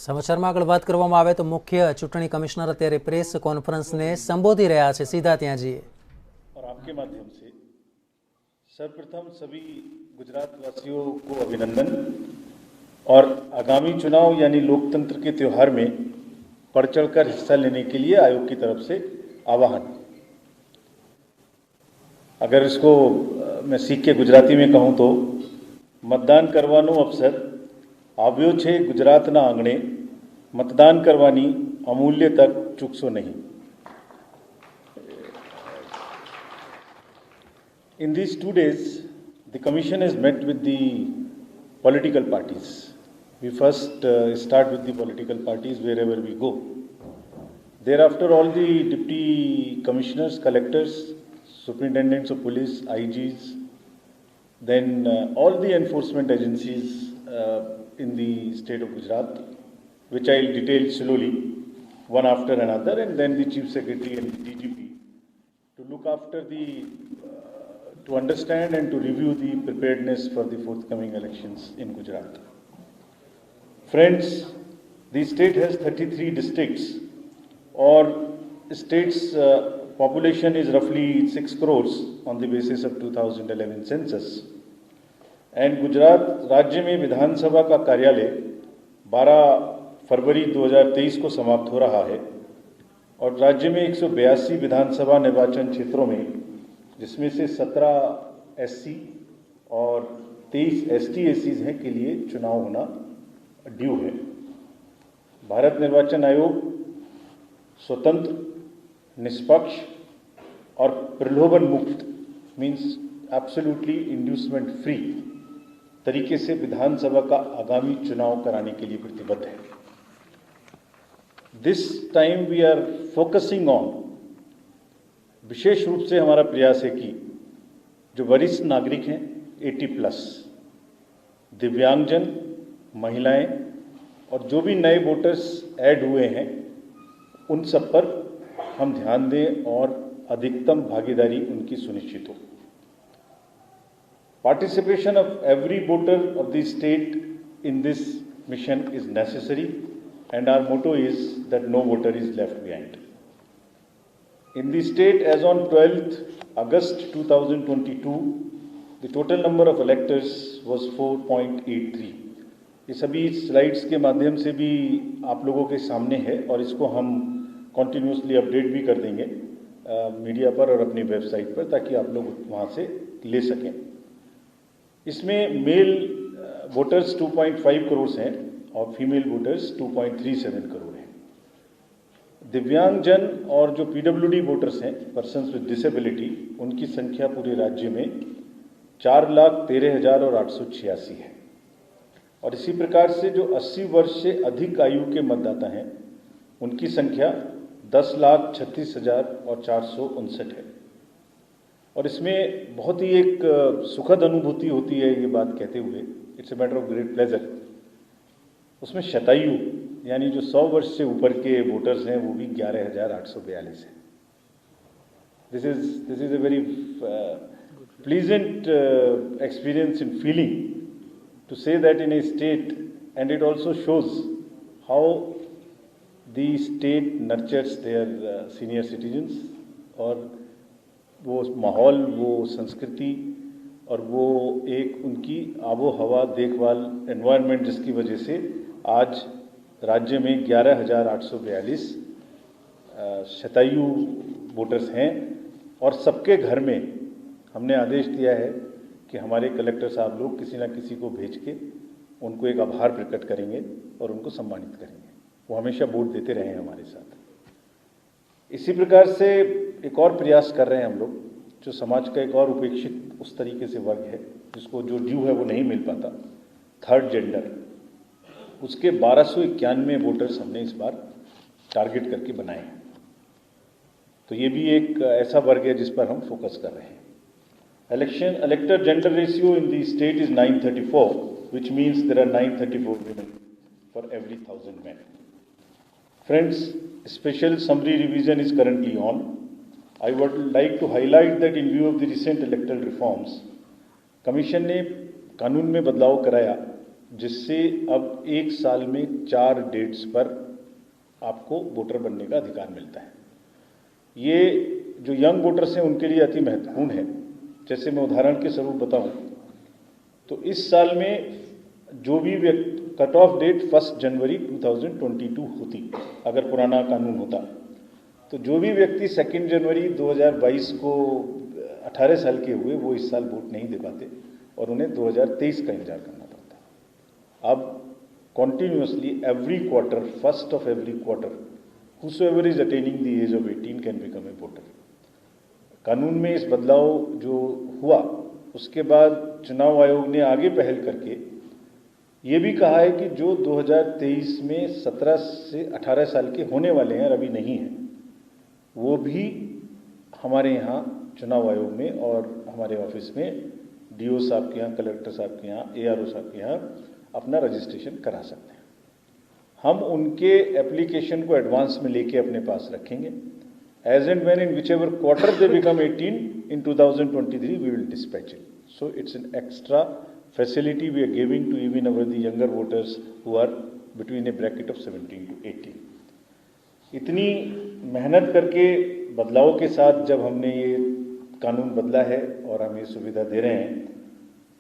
સમાચારમાં આગળ વાત કરવામાં આવે તો મુખ્ય ચૂંટણી કમિશનર અત્યારે પ્રેસ કોન્ફરન્સને સંબોધી રહ્યા છે। सीधा ત્યાં જઈએ। और आपके माध्यम से सर्वप्रथम सभी गुजरात वासियों को अभिनंदन और आगामी चुनाव यानी लोकतंत्र के त्यौहार में बढ़ चढ़कर हिस्सा लेने के लिए आयोग की तरफ से आह्वान। अगर इसको मैं सीख के गुजराती में कहूँ तो मतदान करवानो अवसर આવ્યો છે ગુજરાતના આંગણે, मतदान करवानी अमूल्य तक चूकशो नहीं। In these 2 days, the Commission has met with the political parties. We first start with the political parties wherever we go. Thereafter, all the deputy commissioners, collectors, superintendents of police, IGs, then all the enforcement agencies in the state of Gujarat, which I will detail slowly, one after another, and then the Chief Secretary and the DGP to look after to understand and to review the preparedness for the forthcoming elections in Gujarat. Friends, the state has 33 districts, or state's population is roughly 6 crores on the basis of 2011 census. And Gujarat राज्य में विधानसभा का कार्यालय 12 फरवरी 2023 को समाप्त हो रहा है और राज्य में 182 विधानसभा निर्वाचन क्षेत्रों में, जिसमें से 17 एससी और 23 एसटी/एसीज हैं, के लिए चुनाव होना ड्यू है। भारत निर्वाचन आयोग स्वतंत्र, निष्पक्ष और प्रलोभन मुक्त मीन्स एब्सोल्युटली इंड्यूसमेंट फ्री तरीके से विधानसभा का आगामी चुनाव कराने के लिए प्रतिबद्ध है। This time we are focusing on, विशेष रूप से हमारा प्रयास है कि जो वरिष्ठ नागरिक हैं 80+, दिव्यांगजन, महिलाएं और जो भी नए वोटर्स ऐड हुए हैं उन सब पर हम ध्यान दें और अधिकतम भागीदारी उनकी सुनिश्चित हो। Participation of every voter of the state in this mission is necessary, and our motto is that no voter is left behind. In the state, as on 12th August 2022, the total number of electors was 4.83. ये सभी slides के माध्यम से भी आप लोगों के सामने है और इसको हम कॉन्टिन्यूसली अपडेट भी कर देंगे मीडिया पर और अपनी वेबसाइट पर, ताकि आप लोग वहाँ से ले सकें। इसमें मेल वोटर्स 2.5 करोड़ हैं और फीमेल वोटर्स 2.37 करोड़ हैं। दिव्यांगजन और जो पीडब्ल्यूडी वोटर्स हैं, पर्सन्स विद डिसेबिलिटी, उनकी संख्या पूरे राज्य में 4,13,886 है। और इसी प्रकार से जो 80 वर्ष से अधिक आयु के मतदाता हैं उनकी संख्या 10,36,459 है। और इसमें बहुत ही एक सुखद अनुभूति होती है ये बात कहते हुए, it's a matter of great pleasure. उसमें शतायु यानी जो 100 वर्ष से ऊपर के वोटर्स हैं वो भी 11,842 हैं। This is a very pleasant experience in feeling to say that in a state, and it also shows how the state nurtures their senior citizens, और वो माहौल, वो संस्कृति और वो एक उनकी आबो हवा देखभाल एनवायरनमेंट, जिसकी वजह से आज राज्य में 11,842 शतायु वोटर्स हैं। और सबके घर में हमने आदेश दिया है कि हमारे कलेक्टर साहब लोग किसी न किसी को भेज के उनको एक आभार प्रकट करेंगे और उनको सम्मानित करेंगे। वो हमेशा वोट देते रहे हैं हमारे साथ। इसी प्रकार से एक और प्रयास कर रहे हैं हम लोग, जो समाज का एक और उपेक्षित उस तरीके से वर्ग है जिसको जो ड्यू है वो नहीं मिल पाता, थर्ड जेंडर, उसके 1291 वोटर्स हमने इस बार टारगेट करके बनाए हैं। तो ये भी एक ऐसा वर्ग है जिस पर हम फोकस कर रहे हैं। Elector gender ratio in the state is 934, which means there are 934 women for every 1,000 men. Friends, special summary revision is currently on. I would like to highlight that in view of the recent electoral reforms, Commission ने कानून में बदलाव कराया जिससे अब एक साल में 4 डेट्स पर आपको वोटर बनने का अधिकार मिलता है। ये जो यंग वोटर्स हैं उनके लिए अति महत्वपूर्ण है। जैसे मैं उदाहरण के स्वरूप बताऊं तो इस साल में जो भी कट ऑफ डेट 1 जनवरी 2022 होती, अगर पुराना कानून होता, तो जो भी व्यक्ति 2 जनवरी 2022 को 18 साल के हुए वो इस साल वोट नहीं दे पाते और उन्हें 2023 का इंतजार करना पड़ता। अब continuously every quarter, 1st of every quarter, whosoever is attaining the age of 18 can become a voter। कानून में इस बदलाव जो हुआ उसके बाद चुनाव आयोग ने आगे पहल करके ये भी कहा है कि जो 2023 में 17 से 18 साल के होने वाले हैं और अभी नहीं हैं, वो भी हमारे यहाँ चुनाव आयोग में और हमारे ऑफिस में डीओ साहब के यहाँ, कलेक्टर साहब के यहाँ, एआरओ साहब के यहाँ अपना रजिस्ट्रेशन करा सकते हैं। हम उनके एप्लीकेशन को एडवांस में लेके अपने पास रखेंगे। As and when in whichever quarter they become 18 in 2023 we will dispatch it. So it's an extra facility we are giving to even our the younger voters who are between a bracket of 17 to 18। इतनी मेहनत करके बदलाव के साथ जब हमने ये कानून बदला है और हम ये सुविधा दे रहे हैं,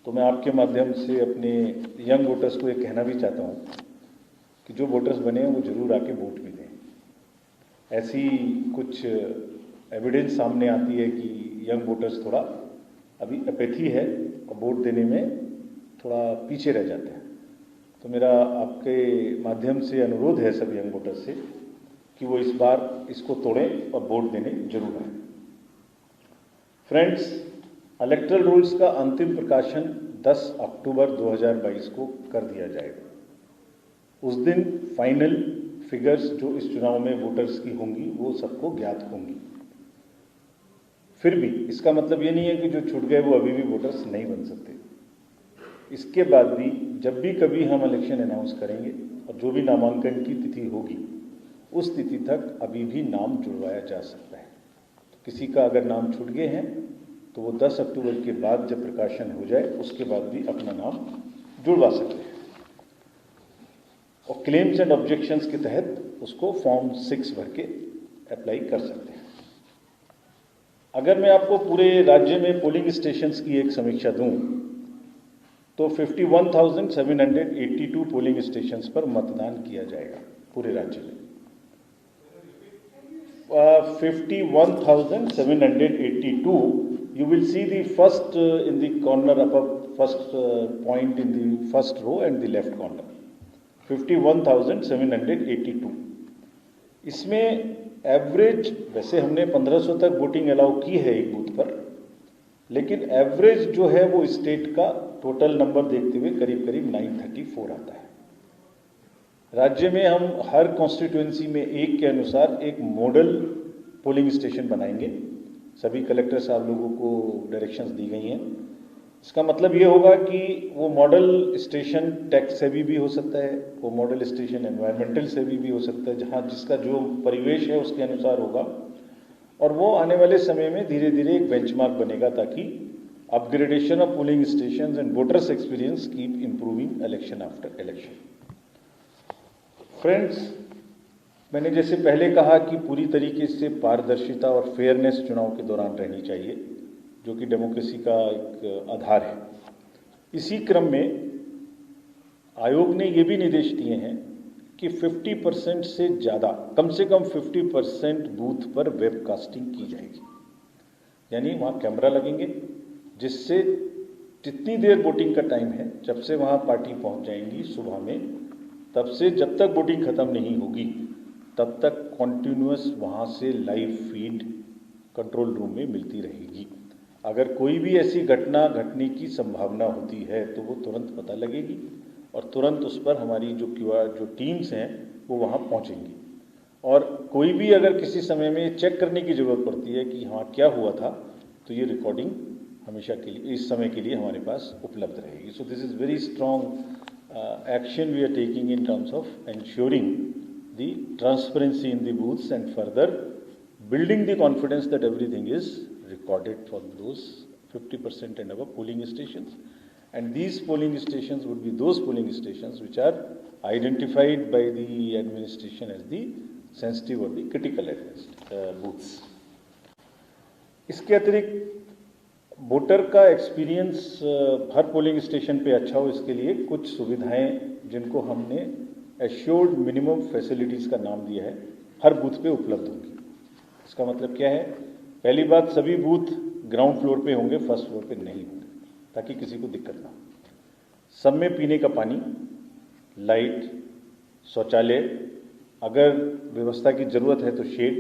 तो मैं आपके माध्यम से अपने यंग वोटर्स को ये कहना भी चाहता हूँ कि जो वोटर्स बने हैं वो जरूर आके वोट भी दें। ऐसी कुछ एविडेंस सामने आती है कि यंग वोटर्स थोड़ा अभी अपैथी है और वोट देने में थोड़ा पीछे रह जाते हैं। तो मेरा आपके माध्यम से अनुरोध है सभी यंग वोटर्स से कि वो इस बार इसको तोड़ें और वोट देने जरूर आए। फ्रेंड्स, इलेक्टरल रूल्स का अंतिम प्रकाशन 10 अक्टूबर 2022 को कर दिया जाएगा। उस दिन फाइनल फिगर्स जो इस चुनाव में वोटर्स की होंगी वो सबको ज्ञात होंगी। फिर भी इसका मतलब ये नहीं है कि जो छूट गए वो अभी भी वोटर्स नहीं बन सकते। इसके बाद भी जब भी कभी हम इलेक्शन अनाउंस करेंगे और जो भी नामांकन की तिथि होगी उस तिथि तक अभी भी नाम जुड़वाया जा सकता है। तो किसी का अगर नाम छूट गए हैं तो वो 10 अक्टूबर के बाद जब प्रकाशन हो जाए उसके बाद भी अपना नाम जुड़वा सकते हैं और क्लेम्स एंड ऑब्जेक्शंस के तहत उसको फॉर्म 6 भर के अप्लाई कर सकते हैं। अगर मैं आपको पूरे राज्य में पोलिंग स्टेशंस की एक समीक्षा दूं तो 51,782 पोलिंग स्टेशंस पर मतदान किया जाएगा पूरे राज्य में। 51,782 you will see the first in the corner above, first point in the first row and the left corner, 51,782। इसमें एवरेज, वैसे हमने 1500 तक वोटिंग अलाउ की है एक बूथ पर, लेकिन एवरेज जो है वो स्टेट का टोटल नंबर देखते हुए करीब करीब 934 आता है। राज्य में हम हर कॉन्स्टिट्यूएंसी में एक के अनुसार एक मॉडल पोलिंग स्टेशन बनाएंगे। सभी कलेक्टर साहब लोगों को डायरेक्शंस दी गई हैं। इसका मतलब ये होगा कि वो मॉडल स्टेशन टैक्स सेवी भी हो सकता है, वो मॉडल स्टेशन एनवायरमेंटल सेवी भी हो सकता है, जहाँ जिसका जो परिवेश है उसके अनुसार होगा और वो आने वाले समय में धीरे धीरे एक बेंचमार्क बनेगा ताकि upgradation of polling stations and voters experience keep improving election after election. Friends, मैंने जैसे पहले कहा कि पूरी तरीके से पारदर्शिता और फेयरनेस चुनाव के दौरान रहनी चाहिए, जो कि डेमोक्रेसी का एक आधार है। इसी क्रम में आयोग ने ये भी निर्देश दिए हैं कि 50% से ज़्यादा, कम से कम 50% बूथ पर वेबकास्टिंग की जाएगी। यानी वहाँ कैमरा लगेंगे जिससे जितनी देर वोटिंग का टाइम है, जब से वहाँ पार्टी पहुँच जाएंगी सुबह में, तब से जब तक वोटिंग खत्म नहीं होगी तब तक कॉन्टिन्यूअस वहाँ से लाइव फीड कंट्रोल रूम में मिलती रहेगी। अगर कोई भी ऐसी घटना घटने की संभावना होती है तो वो तुरंत पता लगेगी और तुरंत उस पर हमारी जो टीम्स हैं वो वहाँ पहुँचेंगी। और कोई भी अगर किसी समय में चेक करने की ज़रूरत पड़ती है कि हाँ क्या हुआ था, तो ये रिकॉर्डिंग हमेशा के लिए, इस समय के लिए हमारे पास उपलब्ध रहेगी। So this is very strong action we are taking in terms of ensuring the transparency in the booths and further building the confidence that everything is recorded for those 50% and above polling stations And these polling stations would be those polling stations which are identified by the administration as the sensitive or the critical booths. इसके अतिरिक्त voter का experience हर polling station पे अच्छा हो, इसके लिए कुछ सुविधाएं जिनको हमने एश्योर्ड मिनिमम फैसिलिटीज़ का नाम दिया है, हर बूथ पे उपलब्ध होंगी। इसका मतलब क्या है? पहली बात, सभी बूथ ग्राउंड फ्लोर पे होंगे, फर्स्ट फ्लोर पे नहीं होंगे, ताकि किसी को दिक्कत ना हो। सब में पीने का पानी, लाइट, शौचालय, अगर व्यवस्था की ज़रूरत है तो शेड,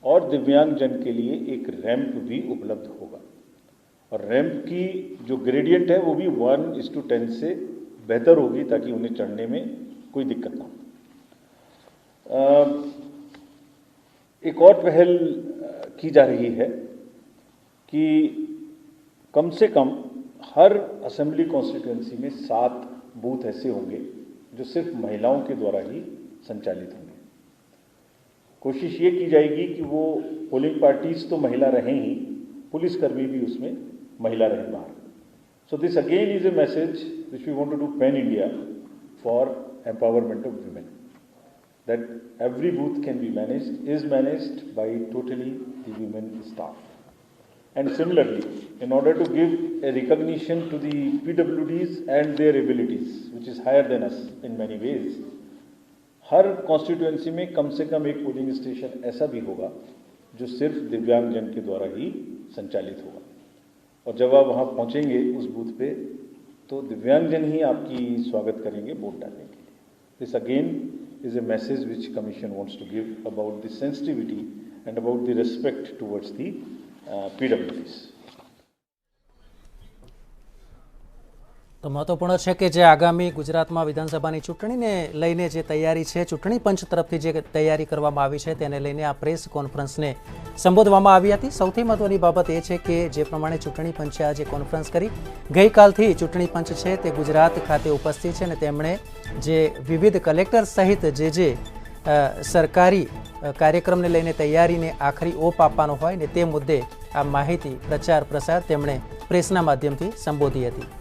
और दिव्यांग जन के लिए एक रैंप भी उपलब्ध होगा। और रैंप की जो ग्रेडियंट है वो भी 1:10 से बेहतर होगी, ताकि उन्हें चढ़ने में कोई दिक्कत ना हो। एक और पहल की जा रही है कि कम से कम हर असेंबली कॉन्स्टिट्यूएंसी में 7 बूथ ऐसे होंगे जो सिर्फ महिलाओं के द्वारा ही संचालित होंगे। कोशिश ये की जाएगी कि वो पोलिंग पार्टीज तो महिला रहें ही, पुलिसकर्मी भी उसमें महिला रहें बाहर। So this again is a message which we want to do pan India for empowerment of women, that every booth can be is managed by totally the women staff. And similarly, in order to give a recognition to the PWDs and their abilities, which is higher than us in many ways, her constituency में कम से कम एक polling station ऐसा भी होगा जो सिर्फ दिव्यांग जन के द्वारा ही संचालित होगा। और जब आप वहाँ पहुँचेंगे उस बूथ पे, तो दिव्यांग जन ही आपकी स्वागत करेंगे वोट डालने के लिए। This again is a message which Commission wants to give about the sensitivity and about the respect towards the PWDs. તો મહત્વપૂર્ણ છે કે જે આગામી ગુજરાતમાં વિધાનસભાની ચૂંટણીને લઈને જે તૈયારી છે, ચૂંટણી પંચ તરફથી જે તૈયારી કરવામાં આવી છે તેને લઈને આ પ્રેસ કોન્ફરન્સને સંબોધવામાં આવી હતી। સૌથી મહત્વની બાબત એ છે કે જે પ્રમાણે ચૂંટણી પંચે આજે કોન્ફરન્સ કરી, ગઈકાલથી ચૂંટણી પંચ છે તે ગુજરાત ખાતે ઉપસ્થિત છે અને તેમણે જે વિવિધ કલેક્ટર સહિત જે સરકારી કાર્યક્રમને લઈને તૈયારીને આખરી ઓપ આપવાનો હોય ને તે મુદ્દે આ માહિતી પ્રચાર પ્રસાર તેમણે પ્રેસના માધ્યમથી સંબોધી હતી।